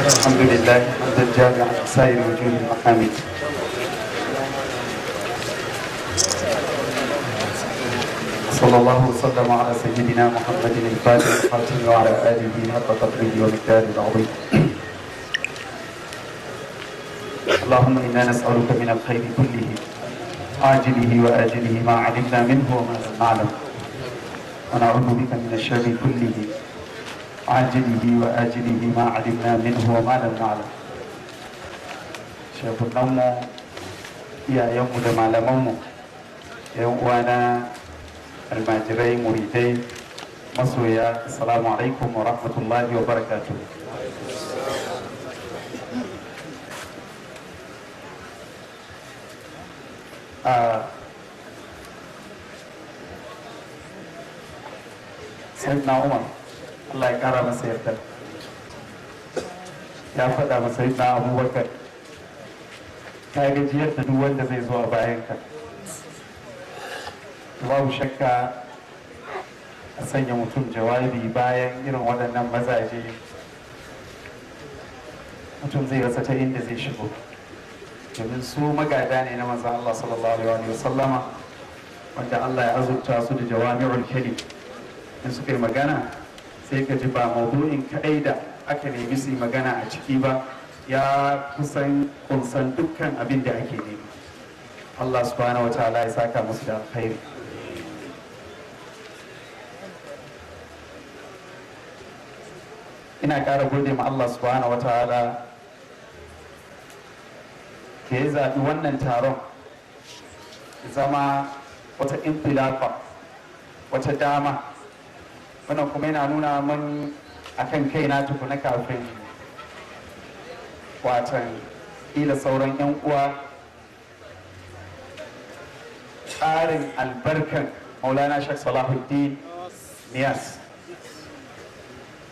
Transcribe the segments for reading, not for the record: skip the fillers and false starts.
الحمد لله حمدا جامعا سائر وجوه المحامد. صلى الله وسلم على سيدنا محمد الفاتح الخاتم وعلى اله حق قدره ومقداره العظيم. اللهم انا نسالك من الخير كله عاجله واجله ما علمنا منه وما لم نعلم، ونعوذ بك من الشر كله عاجله وآجله ما علمنا منه وما لم نعلم. shekunanmu, iyayenmu da malamanmu, yan uwana almajirai, muridai, masoya, assalamu alaikum wa rahmatullahi wa barakatuh. Sayyidina Umar, Allah ya kara masa yarda, ya faɗa masa Sayyidina Abubakar, ka gajiyar da duk wanda zai zo a bayanka. Babu shakka a sanya mutum jawabi bayan irin waɗannan mazaje, mutum zai rasa ta inda zai shigo, domin su magada ne na manzon Allah sallallahu alaihi wa sallama, wanda Allah ya azurta su da jawami'ul kalim. In suka yi magana sai ka ji ba maudu'in kaɗai da aka nemi su yi magana a ciki ba, ya kusan kunsan dukkan abin da ake nema. Allah subhanahu wa ta'ala ya saka musu da alkhairi. Ina ƙara gode ma Allah subhanahu wa ta'ala da ya zaɓi wannan taron zama wata intilafa, wata dama. Wannan kuma yana nuna mun akan kaina tukuna kafin watan ila sauran 'yan uwa tsarin albarkan Maulana Sheikh Salahuddin Niyas.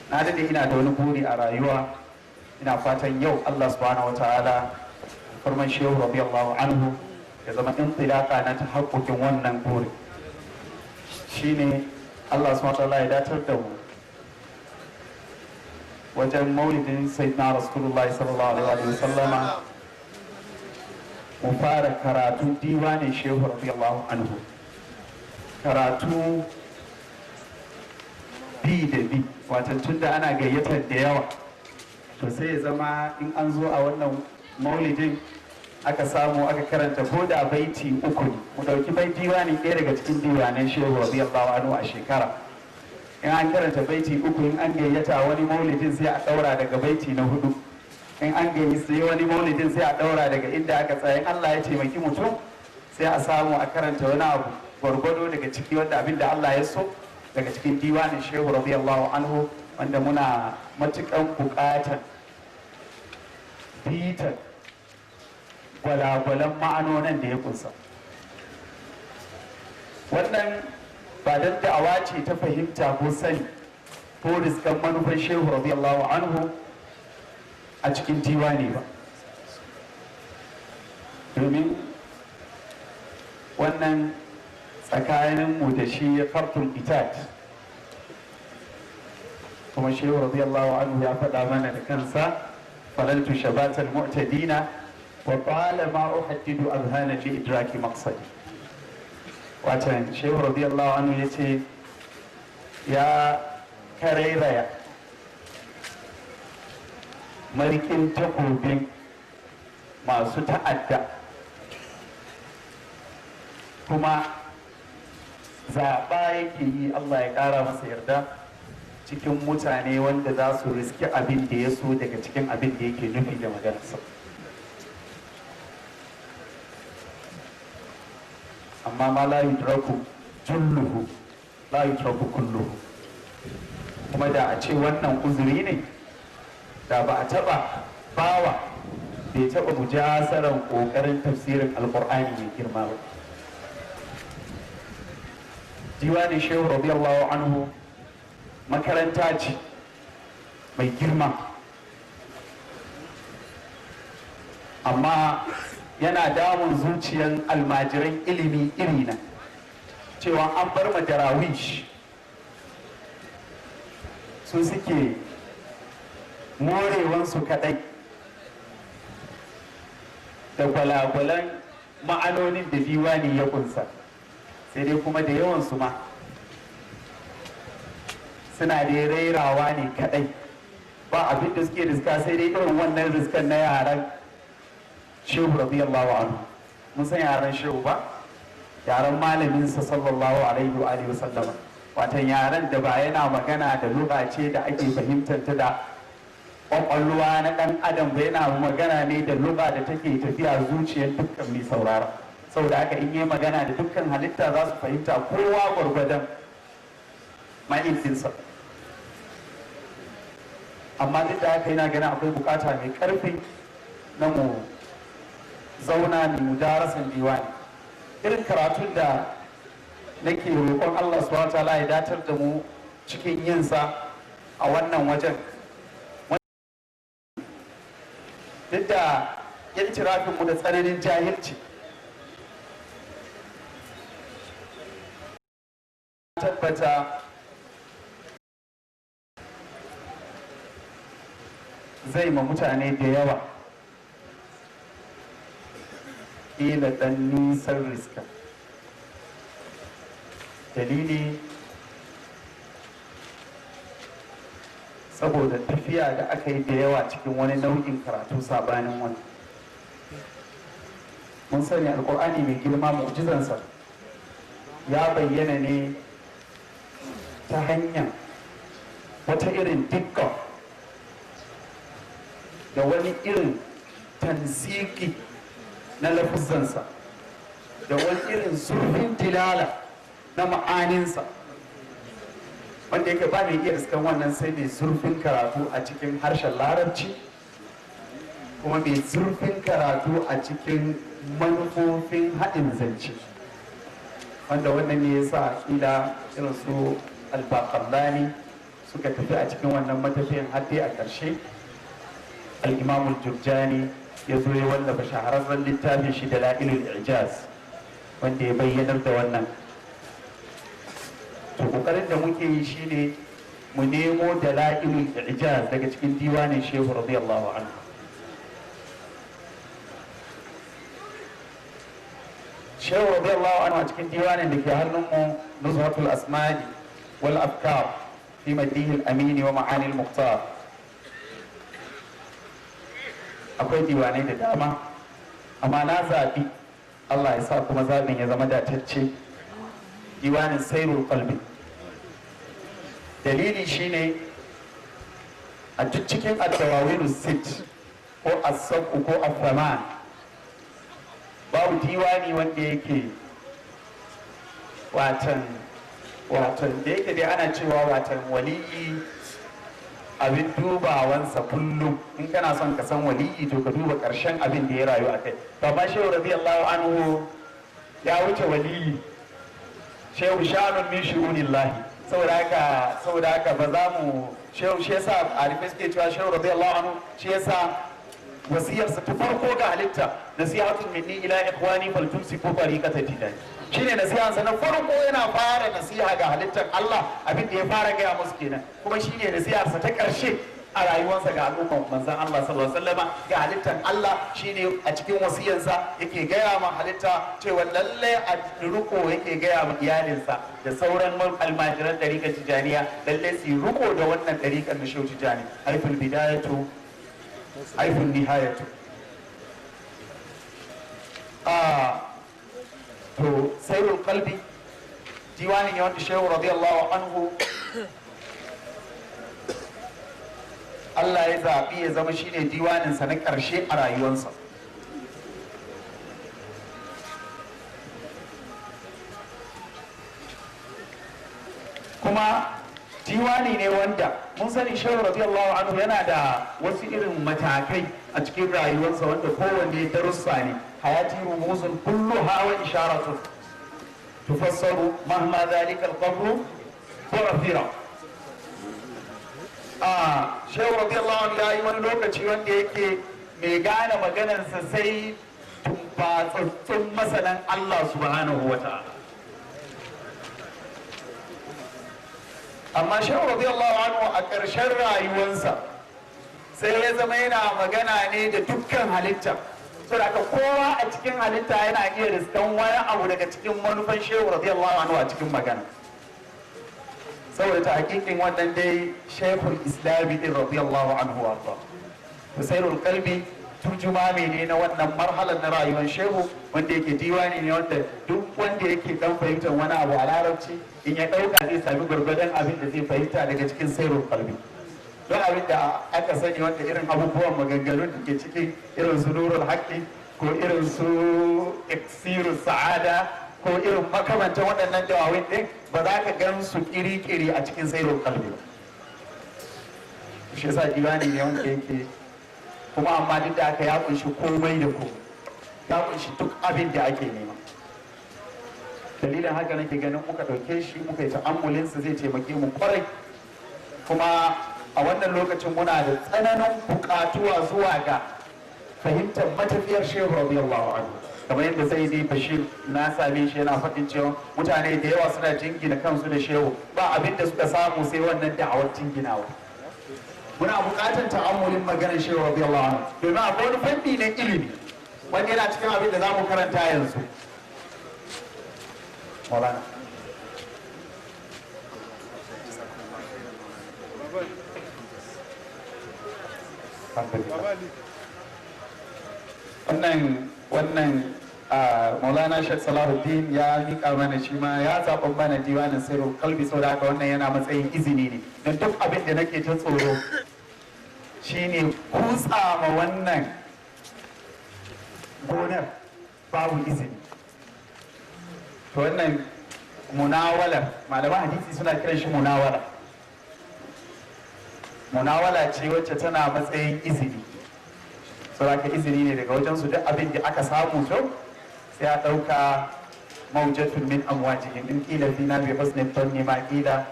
Na dade ina da wani buri a rayuwa, ina fatan yau Allah subhanahu wataala farman shehu radiyallahu anhu ya zama intilaka na ta haƙƙoƙin wannan buri. Shine Allah subhanahu wataala ya datar da mu wajen maulidin sayyidina rasulullahi sallallahu alaihi wa sallama, mu fara karatun diwanin shehu radiyallahu anhu, karatu bi da bi, watan tun da ana gayyatar da yawa, to sai ya zama in an zo a wannan maulidin aka samu aka karanta ko da baiti uku ne, mu dauki bai diwani ɗaya daga cikin diwanan shehu radiyallahu anhu a shekara. In an karanta baiti uku, in an gayyata wani maulidin sai a daura daga baiti na hudu, in an gayyata wani maulidin sai a daura daga inda aka tsaya. In Allah ya taimaki mutum sai a samu a karanta wani abu gwargwado daga ciki, wanda abin da Allah ya so daga cikin diwanin shehu radiyallahu anhu, wanda muna matukan buƙatar bitan gwalagwalan ma'anonin da ya kunsa. Wannan ba don da'awa ce ta fahimta ko sani ko riskan manufar shehu radiyallahu anhu a cikin diwani ba, domin wannan tsakaninmu da shi ya farkul itat, kuma shehu radiyallahu anhu ya faɗa mana da kansa, falaltu shabatal mu'tadina wa qala ma uhaddidu azhana li idraki maqsadi. Watan shehu radiyallahu anhu ya ce ya karairaya marikin takobin masu ta'adda, kuma zaɓa yake yi Allah ya ƙara masa yarda cikin mutane wanda za su riski abin da ya so daga cikin abin da yake nufi da maganarsa. Amma ma la yudraku julluhu la yudraku kulluhu. Kuma da a ce wannan uzuri ne, da ba a taba bawa bai taba mujasaran kokarin tafsirin alqur'ani mai girma ba. Diwanin shehu radiyallahu anhu makaranta ce mai girma, amma yana damun zuciyan almajiran ilimi irina cewa an bar ma darawish su suke morewansu kadai da gwalagwalan ma'anonin da diwani ya kunsa, sai dai kuma da yawansu ma suna da rairawa ne kadai, ba abin da suke riska sai dai irin wannan riskan na yaran shehu radiyallahu anhu. mun san yaran shehu ba, yaran malaminsa sallallahu alaihi wa alihi wasallama, watan yaran da ba yana magana da lugha ce da ake fahimtar ta da kwakwalwa na dan adam ba, yana magana ne da lugha da take tafiya zuciyar dukkan mai saurara. saboda haka in yi magana da dukkan halitta za su fahimta, kowa gwargwadon mahimfinsa. amma duk da haka yana ganin akwai bukata mai karfi na mu zauna ne mu darasan diwani, irin karatun da nake roƙon Allah subhanahu wa ta'ala ya datar da mu cikin yinsa a wannan wajen. duk da ya mu da tsananin jahilci, tabbata zai ma mutane da yawa ƙila ɗan nisan riska. dalili saboda tafiya da aka yi da yawa cikin wani nau'in karatu sabanin wani. mun sani alkur'ani mai girma mu'jizansa ya bayyana ne ta hanyar wata irin dukkan da wani irin tansiki na lafuzansa da wani irin zurfin dilala na ma'aninsa, wanda yake ba mai iya iskan wannan sai mai zurfin karatu a cikin harshen larabci, kuma mai zurfin karatu a cikin manufofin haɗin zance, wanda wannan ne ya sa ƙila irin su albaqallani suka tafi a cikin wannan matafiyan hadde a ƙarshe. al-imamul jurjani ya zo ya wallafa shahararren littafin shi da la'ilul ijaz, wanda ya bayyanar da wannan. to kokarin da muke yi shine mu nemo da la'ilul ijaz daga cikin diwanin shehu radiyallahu anhu. shehu radiyallahu anhu a cikin diwanin da ke hannunmu nuzhatul asma'i wal afkar fi madihil amini wa ma'anil muhtar. akwai diwanai da dama, amma na zaɓi, Allah ya sa kuma zaɓin ya zama datacce, diwanin sairul qalbi. dalili shine a duk cikin ad-dawawin sit ko as-sab'u ko as-saman babu diwani wanda yake watan da yake dai ana cewa watan waliyi abin dubawansa kullum. in kana son ka san waliyi to ka duba ƙarshen abin da ya rayu a kai. amma shehu radiyallahu anhu ya wuce waliyi, shehu shanun min shu'unillahi. saboda haka ba za mu shehu, shi yasa arifai suke cewa shehu radiyallahu anhu shi yasa wasiyarsa ta farko ga halitta nasihatun minni ila ikhwani fal tumsiku tariqata tijani. shine nasihansa na farko, yana fara nasiha ga halittar Allah, abin da ya fara gaya musu kenan, kuma shine nasiharsa ta ƙarshe a rayuwarsa ga al'umman manzon Allah sallallahu alaihi wasallam ga halittar Allah. shine a cikin wasiyarsa yake gaya ma halitta cewa lalle a riko, yake gaya ma iyalinsa da sauran almajiran ɗariƙar tijaniya lalle su riko da wannan ɗariƙar na shehu tijani. haiful bidayatu haiful nihayatu. to sairul qalbi diwani ne wanda shehu radiyallahu anhu Allah ya zaɓi ya zama shine diwaninsa na ƙarshe a rayuwarsa. kuma diwani ne wanda mun sani shehu radiyallahu anhu yana da wasu irin matakai a cikin rayuwarsa wanda kowanne darussa ne. hayati rumuzun kulluha wa isharatun tufassaru mahma dhalika al-qabru tu'thira. shehu radiyallahu anhu ya yi wani lokaci wanda yake mai gane maganarsa sai tumfatsatsun masanan Allah subhanahu wa ta'ala. amma shehu radiyallahu anhu a ƙarshen rayuwarsa sai ya zama yana magana ne da dukkan halitta. Saboda kowa a cikin halitta yana iya riskan wani abu daga cikin manufan shehu radiyallahu anhu a cikin magana. Saboda ta hakikin wannan dai shehul islami din radiyallahu anhu wa Husainul Qalbi turjumami ne na wannan marhalar na rayuwar shehu, wanda yake diwani ne wanda duk wanda yake dan fahimtar wani abu a larabci in ya dauka zai sami gwargwadon abin da zai fahimta daga cikin Sairul Qalbi. Don abin da aka sani wanda irin abubuwan maganganun da ke cikin irin su Nurul Haqqi ko irin su Iksirus Sa'ada ko irin makamantan waɗannan jawawin ɗin ba za ka gan su kiri-kiri a cikin Sairul Qalbi ba. Shi yasa diwani ne wanda yake kuma amma duk da aka ya kunshi komai da komai, ya kunshi duk abin da ake nema. Dalilin haka nake ganin muka ɗauke shi muka yi ta'ammulinsa zai taimake mu kwarai. Kuma a wannan lokacin muna da tsananin buƙatuwa zuwa ga fahimtar matafiyar shehu radiyallahu anhu, kamar yadda sai dai Bashir na same shi yana faɗin cewa mutane da yawa suna jingina kansu da shehu ba abin da suka samu sai wannan da'awar jinginawa. Muna buƙatar ta'ammulin maganar shehu radiyallahu anhu domin akwai wani fanni na ilimi wanda yana cikin abin da za mu karanta yanzu. Maulana. Wannan Maulana Sheikh Salahuddin ya miƙa mana shi ma ya zaɓa mana diwanin Sairul Qalbi, saboda haka wannan yana matsayin izini ne don duk abin da nake ta tsoro shine kutsa ma wannan gonar babu izini. To wannan munawalar malaman hadisi suna kiran shi munawala ce wacce tana matsayin izini, saboda izini ne daga wajen su duk abin da aka samu to sai a ɗauka maujatun min amwajihim in qila fina bi husni dhanni ma qila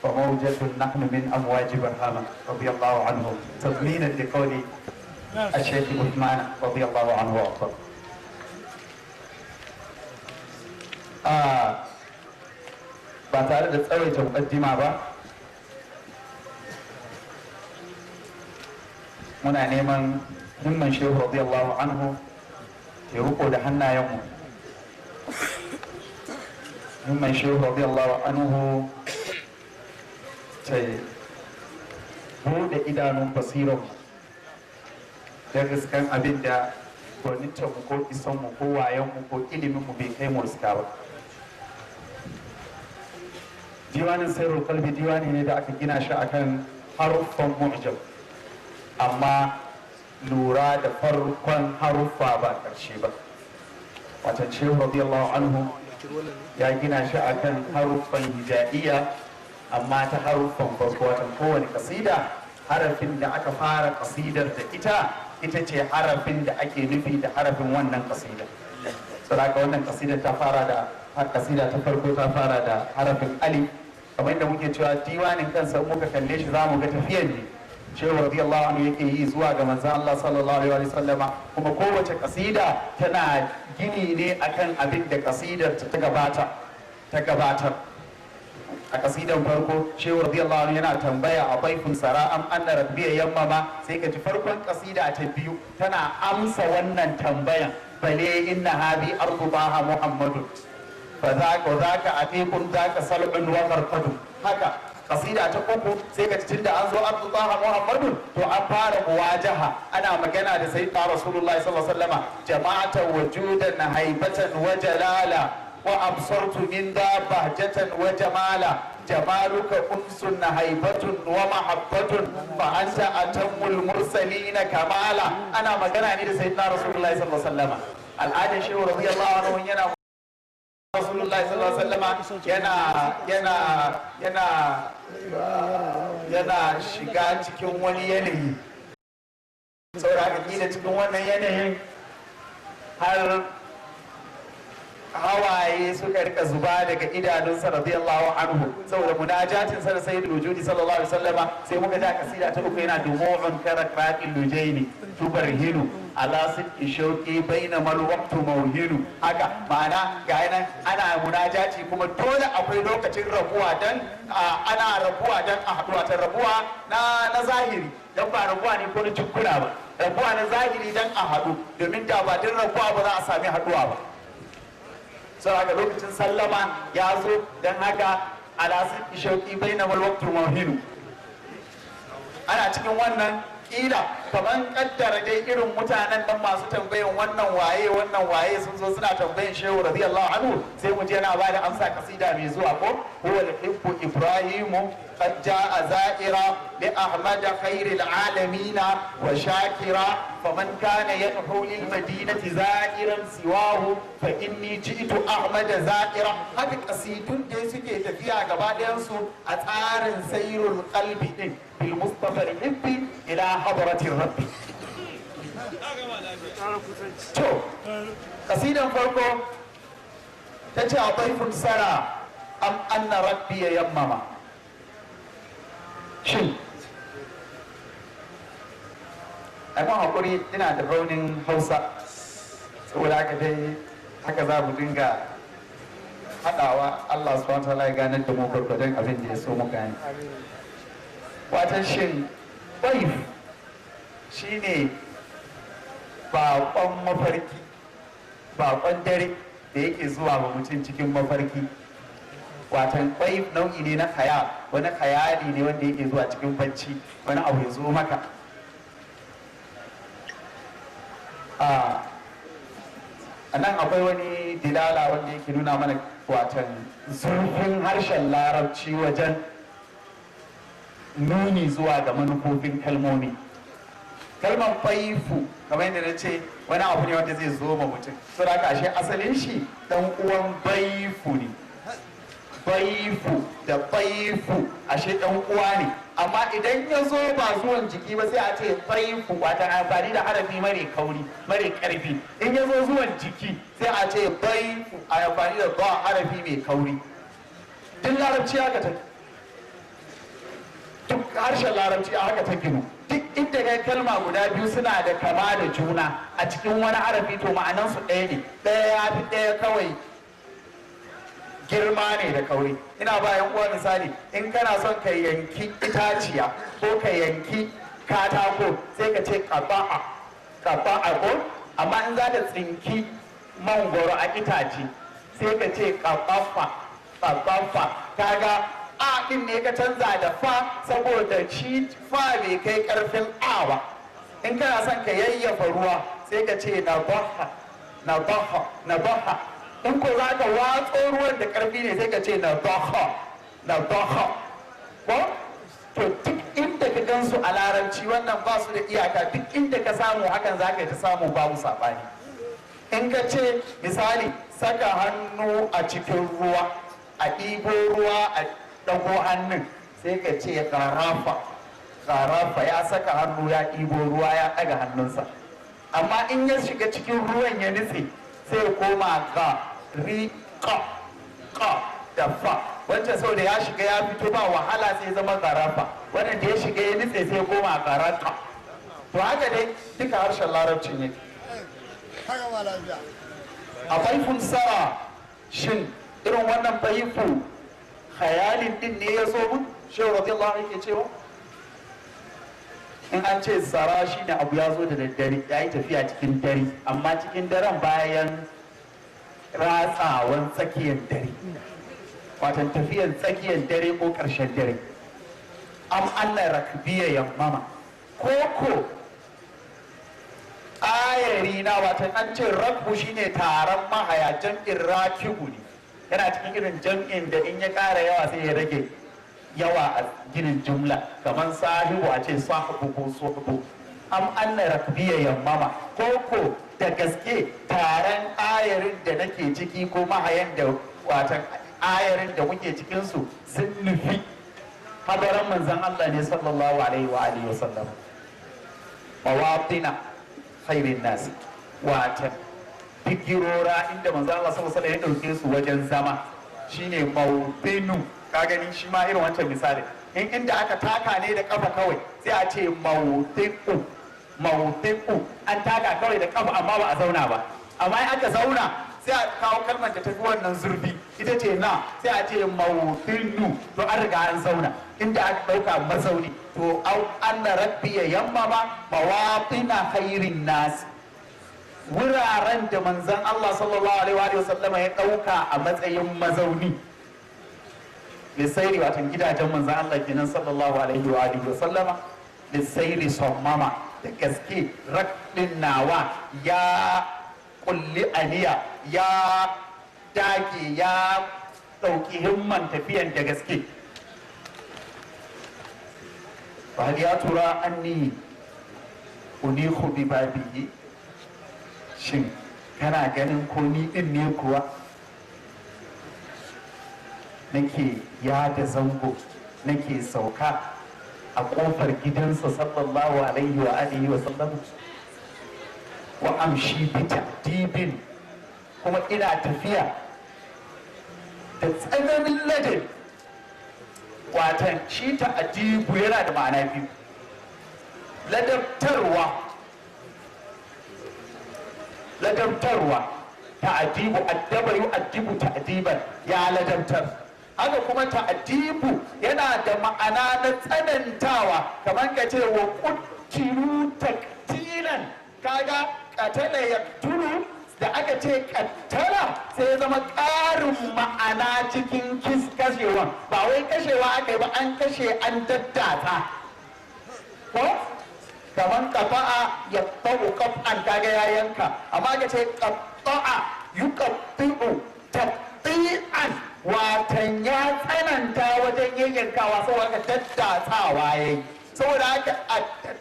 fa maujatun nahnu min amwaji barhama radiyallahu anhu tadminan li qawli الشيخ عثمان رضي الله عنه وارضاه. ba tare da tsawaita mukaddima ba muna neman himman shehu radiyallahu anhu ya riko da hannayenmu. Himman shehu radiyallahu anhu ta bude idanun basiranmu da riskan abin da gwanintanmu ko isanmu ko wayanmu ko iliminmu bai kai mu riska ba. Diwanin Sairul Qalbi diwani ne da aka gina shi akan haruffan mu'jam, amma lura da farkon haruffa ba ƙarshe ba. Watan shehu radiyallahu anhu ya gina shi akan haruffan hijaiya, amma ta haruffan farko. Watan kowane kasida harafin da aka fara kasidar da ita ce harafin da ake nufi da harafin wannan kasida. Saboda wannan kasida ta fara da kasida ta farko ta fara da harafin alif, kamar yadda muke cewa diwanin kansa muka kalle shi zamu ga tafiyar ne shehu radiyallahu anhu yake yi zuwa ga manzon Allah sallallahu alaihi wa sallama. Kuma kowace kasida tana gini ne akan abin da kasidar ta gabatar. A kasidan farko shehu radiyallahu anhu yana tambaya a baifin sara'am anna rabbiya yammama, sai ka ji farkon kasida ta biyu tana amsa wannan tambayan, bale inna habi ardu baha muhammadun fa zaka atiqun zaka sal'un wa qarqadun. Haka kasida ta uku sai ka tunda an zo ardu baha muhammadun to an fara muwajaha, ana magana da sayyidina rasulullahi sallallahu alaihi wasallam, jama'atan wujudan haibatan wa jalala وأبصرت من ذا بهجة وجمالا جمالك أنس هيبة ومحبة فأنت أتم المرسلين كمالا. أنا مجانا عند سيدنا رسول الله صلى الله عليه وسلم. الآن شيخ رضي الله عنه ينا رسول الله صلى الله عليه وسلم yana shiga cikin wani yanayi, saboda haka kila cikin wannan yanayin har hawaye suka rika zuba daga idanunsa radiyallahu anhu saboda munajatin sa da sayyidul wujudi sallallahu alaihi wasallama sai muka ji kasida ta uku yana dumu'un karakraqil lujaini tubarhinu ala sidqi shauqi bainamal waqtu mawhinu haka ma'ana ga yana ana munajati kuma dole akwai lokacin rabuwa dan ana rabuwa dan a haduwa ta rabuwa na zahiri dan ba rabuwa ne ko na cikuna ba rabuwa na zahiri dan a haɗu domin da ba din rabuwa ba za a sami haɗuwa ba sau haka lokacin sallama ya zo don haka alasun ishauki bai na malwaktu mawhinu ana cikin wannan ƙila kamar kaddara dai irin mutanen nan masu tambayin wannan waye sun zo suna tambayin shehu radiyallahu anhu sai mu je na ba da amsa kasida mai zuwa ko huwa al-hibbu ibrahimu qad jaa za'ira li ahmad khairil alamin wa shakira faman kana yad'u lil madinati za'iran siwahu fa inni ji'tu ahmad za'ira haka kasidun da suke tafiya gaba ɗayan su a tsarin sayrul qalbi din bil mustafa al-hibbi ila hadratir rabbi. To, kasidan farko ta ce a baifin sara am anna rabbi ya yammama. Shin, a kan haƙuri ina da raunin Hausa, saboda haka dai haka za mu dinga haɗawa Allah subhanahu wa ta'ala ya ganar da mu gwargwadon abin da ya so mu gane. Watan shin, baif shi ne baƙon mafarki baƙon dare da yake zuwa wa mutum cikin mafarki watan ƙwai nau'i ne na khayal wani khayali ne wanda yake zuwa cikin bacci wani abu ya zo maka a nan akwai wani dilala wanda yake nuna mana watan zurfin harshen larabci wajen nuni zuwa ga manufofin kalmomi kalmar baifu kamar yadda na ce wani abu ne wanda zai zo ma mutum so da ashe asalin shi dan uwan baifu ne baifu da baifu ashe dan uwa ne amma idan ya zo ba zuwan jiki ba sai a ce baifu wata amfani da harafi mare kauri mare karfi in ya zo zuwan jiki sai a ce baifu a amfani da ba harafi mai kauri duk larabci haka ta duk harshen larabci a haka ta ginu duk inda kai kalma guda biyu suna da kama da juna a cikin wani harafi to ma'anansu ɗaya ne ɗaya ya fi ɗaya kawai girma ne da kauri ina ba yan uwa misali in kana son ka yanki itaciya ko ka yanki katako sai ka ce ƙaba'a ko amma in za ka tsinki mangoro a itace sai ka ce ƙabafa kaga a din ne ka canza da fa saboda shi fa bai kai karfin a ba in kana son ka yayyafa ruwa sai ka ce na baha in ko za ka watso ruwan da karfi ne sai ka ce na baha ko to duk inda ka gansu a larabci wannan ba su da iyaka duk inda ka samu hakan za ka yi ta samu babu saɓani in ka ce misali saka hannu a cikin ruwa a ɗibo ruwa a ɗago hannun sai ka ce ƙarafa ya saka hannu ya ɗibo ruwa ya ɗaga hannunsa amma in ya shiga cikin ruwan ya nutse sai koma ga ka da fa wancan sau da ya shiga ya fito ba wahala sai zama ƙarafa wannan da ya shiga ya nutse sai koma ƙaraka to haka dai duka harshen larabcin yake a baifun sara shin irin wannan baifu khayalin din ne ya zo mun shehu radiyallahu anhu yake cewa in an ce sara shine abu ya zo da daddare ya yi tafiya cikin dare amma cikin daren bayan ratsawan tsakiyar dare watan tafiyar tsakiyar dare ko ƙarshen dare am Allah rakbiya yammama koko ayari na watan an ce rakbu shine taron mahaya jam'in rakibu ne yana cikin irin jam'in da in ya ƙara yawa sai ya rage yawa a ginin jumla kamar sahibu a ce sahibu ko sohibu am anna rakbiya yammama ko da gaske taron ayarin da nake ciki ko mahayan da watan ayarin da muke cikinsu sun nufi hadaran manzon Allah ne sallallahu alaihi wa alihi wa sallam mawatina khairin nasi watan bigirora inda manzo Allah sallallahu alaihi wasallam ya dauke su wajen zama shine mawdinu ka gani shi ma irin wancan misali in inda aka taka ne da kafa kawai sai a ce mawdinu an taka kawai da kafa amma ba a zauna ba amma in aka zauna sai a kawo kalmar da tafi wannan zurfi ita ce na sai a ce mawdinu to an riga an zauna inda aka dauka mazauni to au anna rabbi ya yammama mawatina khairin nas wuraren da manzon Allah sallallahu alaihi wa sallama ya dauka a matsayin mazauni lisairi watan gidajen manzon Allah kenan sallallahu alaihi wa sallama lisairi sammama da gaske raddin nawa ya kulli aniya ya dage ya dauki himman tafiyan da gaske fa hal ya tura anni unihu bi babihi shin kana ganin ko ni din ne kuwa nake yada zango nake sauka a kofar gidansa sallallahu alaihi wa alihi wa sallam wa amshi bi ta'dibin kuma ina tafiya da tsananin ladabi watan shi ta'dibu yana da ma'ana biyu ladabtarwa ta'dibu addaba yu'addibu ta'diban ya ladabtar haka kuma ta'dibu yana da ma'ana na tsanantawa kamar ka ce wa qutilu taktilan kaga katala yaktulu da aka ce kattala sai ya zama ƙarin ma'ana cikin kashewa ba wai kashewa aka yi ba an kashe an daddata ko kaman kafa'a ya tsawo kaf'an kaga ya yanka amma ka ce kafa'a yuqatti'u taqti'an watan ya tsananta wajen yayyankawa saboda ka daddatsawa yayi saboda haka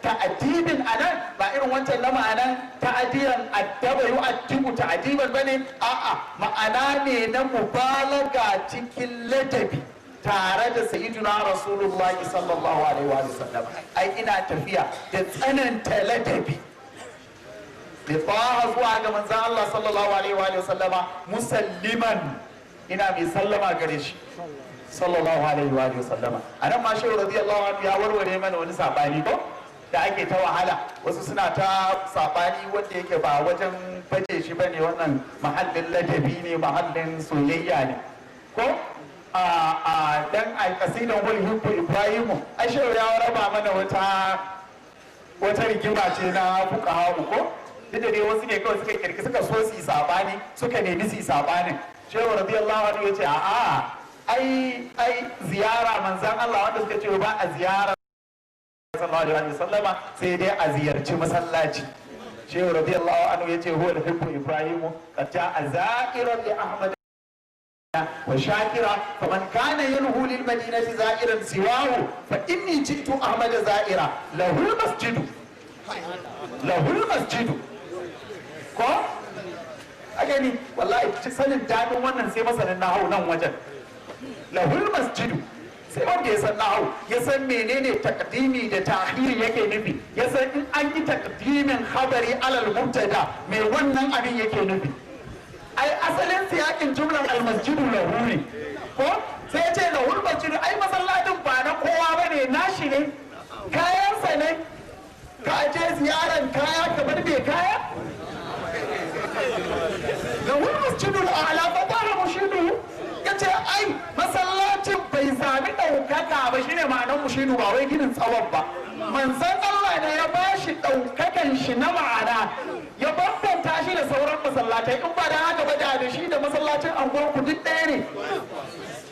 ta'adibin anan ba irin wancan na ma'anan ta'adiyan addaba yu'addibu ta'adiban bane a'a ma'ana ne na mubalaga cikin ladabi tare da sayyiduna rasulullahi sallallahu alaihi wa sallam ai ina tafiya da tsananta ladabi da fa'a zuwa ga manzon Allah sallallahu alaihi wa sallama musalliman ina mai sallama gare shi sallallahu alaihi wa sallama anan ma shehu radiyallahu anhu ya warware mana wani sabani ko da ake ta wahala wasu suna ta sabani wanda yake ba wajen baje shi bane wannan mahallin ladabi ne mahallin soyayya ne ko dan alkasidan wal hibbu ibrahimu ai shehu ya raba mana wata rigima ce na fuqaha ko duk da dai wasu ne kawai suka kirki suka so su sabani suka nemi su sabanin shehu radiyallahu anhu yace a'a ai ziyara manzan Allah wanda suka ce ba a ziyara sallallahu alaihi wasallama sai dai a ziyarci masallaci shehu radiyallahu anhu yace huwa da hibbu ibrahimu qata azairan li ahmad wa shakira faman kana yanhu lil madinati zairan siwahu fa inni jitu ahmad zaira lahul masjidu ko a gani wallahi sanin dadin wannan sai masanin nahawu nan wajen lahul masjidu sai wanda ya san nahawu ya san menene takdimi da ta'khiri yake nufi ya san in an yi takdimin khabari alal mubtada me wannan abin yake nufi ai asalin siyakin jumlar al masjidu lahu ne ko sai ya ce lahul masjidu ai masallacin ba na kowa bane nashi ne kayansa ne ka je ziyaran kaya kamar bai kaya lahul masjidu al-a'la fa qala mushidu yace ai masallacin bai sami ɗaukaka ba shine ma'anar mushidu ba wai ginin tsawon ba manzon Allah ne ya bashi ɗaukakan shi na ma'ana ya bambanta shi da sauran masallatai in ba da haka ba da shi da masallacin anguwar ku duk ɗaya ne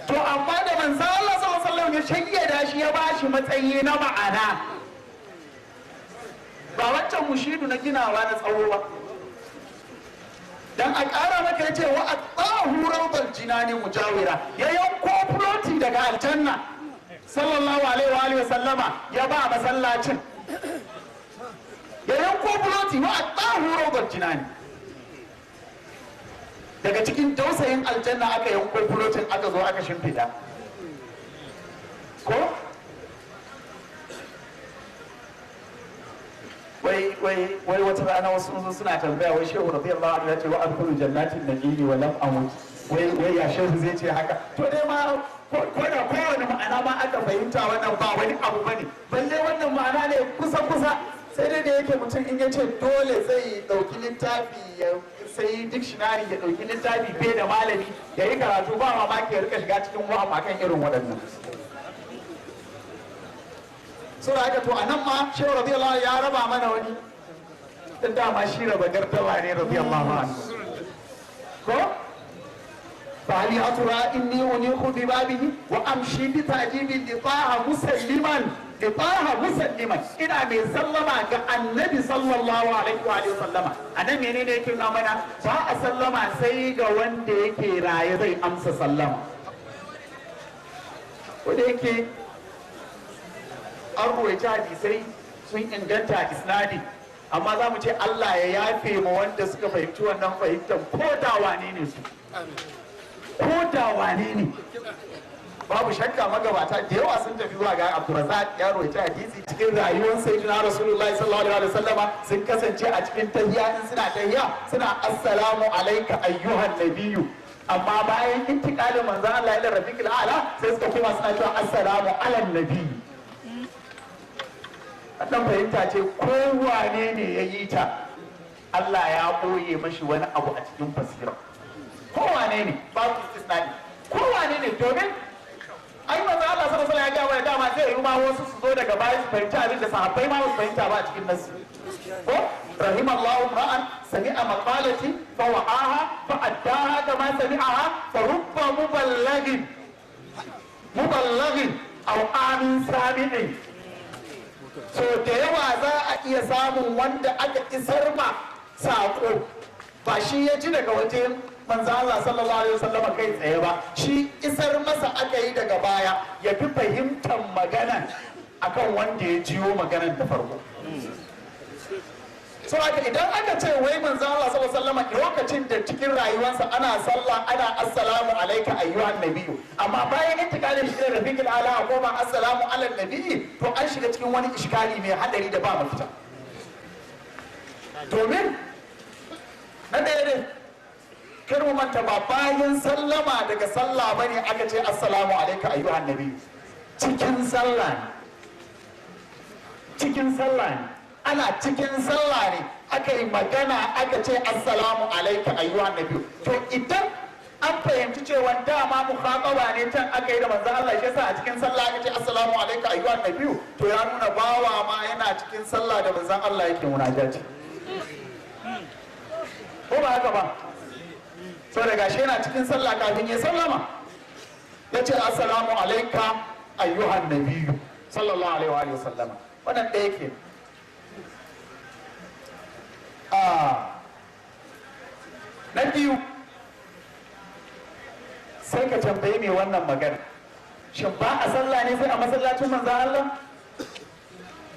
to amma da manzon Allah sallallahu alaihi wasallam ya shayyada shi ya bashi matsayi na ma'ana ba wancan mushidu na ginawa na tsawo ba dan a ƙara maka yace wa atahu rawdal jinani mujawira ya yanko floti daga aljanna sallallahu alaihi wa sallama ya ba masallacin ya yanko floti wa atahu rawdal jinani daga cikin dausayin aljanna aka yanko flotin aka zo aka shimfida ko wai wata rana wasu sun suna tambaya wai shehu radiyallahu anhu ya ce wa adkhulu jannatin nabiyyi wa lam amut wai ya shehu zai ce haka to dai ma ko da kowane ma'ana ma aka fahimta wannan ba wani abu bane balle wannan ma'ana ne kusa sai dai da yake mutum in ya ce dole zai dauki littafi ya sai dictionary ya dauki littafi bai da malami ya yi karatu ba mamaki ya rika shiga cikin wa'am akan irin waɗannan sura haka to anan ma shehu radiyallahu ya raba mana wani dan dama shi raba gardama ne radiyallahu anhu ko fali atura inni uniqu bi babihi wa amshi bi ta'jibi li taha musalliman ina mai sallama ga annabi sallallahu alaihi wa sallama anan menene yake nuna mana ba a sallama sai ga wanda yake raye zai amsa sallama wanda yake an ruwaita hadisai sun inganta isnadi amma za mu ce Allah ya yafe ma wanda suka fahimci wannan fahimtar ko da wane ne su ko da wane ne babu shakka magabata da yawa sun tafi zuwa ga Abdurrazzaq ya rawaita hadisi cikin rayuwar sayyidina Rasulullahi sallallahu alaihi wasallam sun kasance a cikin tahiyya in suna tahiyya suna assalamu alayka ayyuhan nabiyyu amma bayan intiqalin manzo Allah ila rafiqil a'la sai suka koma suna cewa assalamu alan nabiyyu dan fahimta ce kowane ne ya yi ta Allah ya ɓoye mashi wani abu a cikin basira kowane ne babu istisnai kowane ne domin ai manzo Allah sallallahu alaihi wasallam ya ga dama zai yi ma wasu su zo daga baya su fahimci abin da sahabbai ma su fahimta ba a cikin nasu ko rahimallahu ra'an sami'a maqalati fa wa'aha fa addaha kama sami'aha fa rubba muballighin aw amin sami'in so da yawa za a iya samun wanda aka isar ma sako ba shi ya ji daga wajen manzo Allah sallallahu alaihi wasallam kai tsaye ba shi isar masa aka yi daga baya ya fi fahimtar magana akan wanda ya jiyo maganar da farko so idan aka ce wai manzo Allah sallallahu alaihi wasallam lokacin da cikin rayuwarsa ana sallah ana assalamu alayka ayyuhan nabiyyu amma bayan intikalin shi da rafiqil ala ko ma assalamu ala nabiyyi to an shiga cikin wani iskali mai hadari da ba mafita domin na ɗaya ne kar mu manta ba bayan sallama daga sallah bane aka ce assalamu alayka ayyuhan nabiyyu cikin sallah ne ana cikin sallah ne aka yi magana aka ce assalamu alayka ayyuhan nabiyyu to idan an fahimci cewa dama mukhataba ne can aka yi da manzo Allah shi yasa a cikin sallah aka ce assalamu alayka ayyuhan nabiyyu to ya nuna bawa ma yana cikin sallah da manzo Allah yake munajati ko ba haka ba so daga shi yana cikin sallah kafin ya sallama ya ce assalamu alayka ayyuhan nabiyyu sallallahu alaihi wa sallama wannan ɗaya ke na biyu sai ka tambayi mai wannan magana shin ba a sallah ne sai a masallacin manzan Allah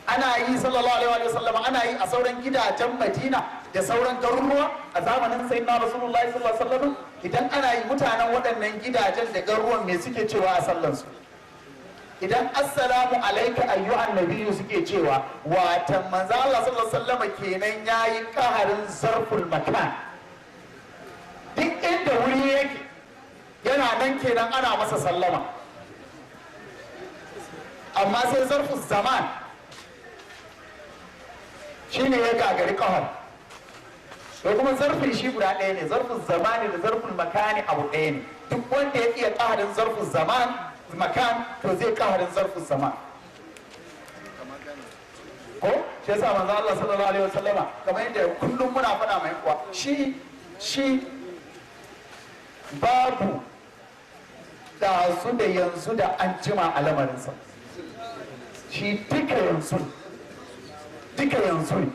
ana yi sallallahu alaihi wa sallam ana yi a sauran gidajen Madina da sauran garuruwa a zamanin sayyidina Rasulullahi sallallahu alaihi wa sallam idan ana yi mutanen waɗannan gidajen da garuruwan me suke cewa a sallansu idan assalamu alayka ayyuhan nabiyyu suke cewa watan manzo Allah sallallahu alaihi wasallam kenan yayi kaharin zarful makan duk inda wuri yake yana nan kenan ana masa sallama amma sai zarful zaman shine ya gagari kahar to kuma zarfin shi guda ɗaya ne zarful zamani da zarful makani abu ɗaya ne duk wanda ya iya kaharin zarful zaman makan to zai kawarin zarfin sama ko shi yasa manzo Allah sallallahu alaihi wasallama kamar yadda kullum muna faɗa mai kuwa shi babu da su da yanzu da an jima a lamarinsa shi duka yanzu ne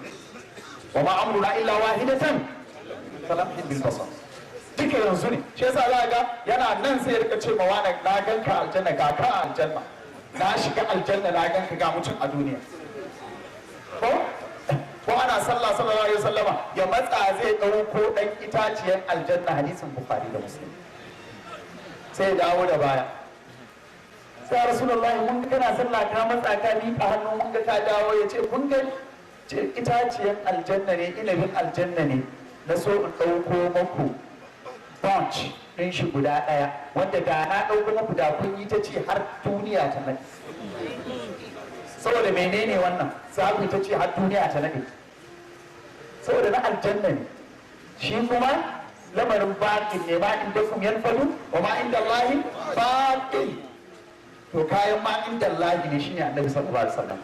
wa ma amruna illa wahidatan falamhin bil basar duka yanzu ne shi yasa za ga yana nan sai ya rika ce ma wani na ganka aljanna ga ka aljanna na shiga aljanna na ganka ga mutum a duniya ko ana sallah sallallahu alaihi wasallama ya matsa zai dauko dan itaciyar aljanna hadisin bukhari da muslim sai ya dawo da baya sai rasulullahi mun kana sallah ka matsa ka miƙa hannu mun ga ka dawo ya ce kun gani itaciyar aljanna ne, inabin aljanna ne, na so in ɗauko maku bunch ɗin shi guda ɗaya, wanda da na ɗauko maku da kun yi ta ce har duniya ta naɗe. Saboda menene wannan? Za ku ta ce har duniya ta naɗe. Saboda na aljanna ne, shi kuma lamarin baƙin ne, ma inda kum yanfadu wa ma inda Allahi baƙin. To kayan ma inda Allahi ne shine Annabi sallallahu alaihi wasallam.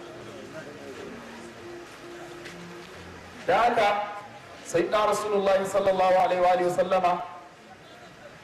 Da haka sayyidina Rasulullahi sallallahu alaihi wa sallama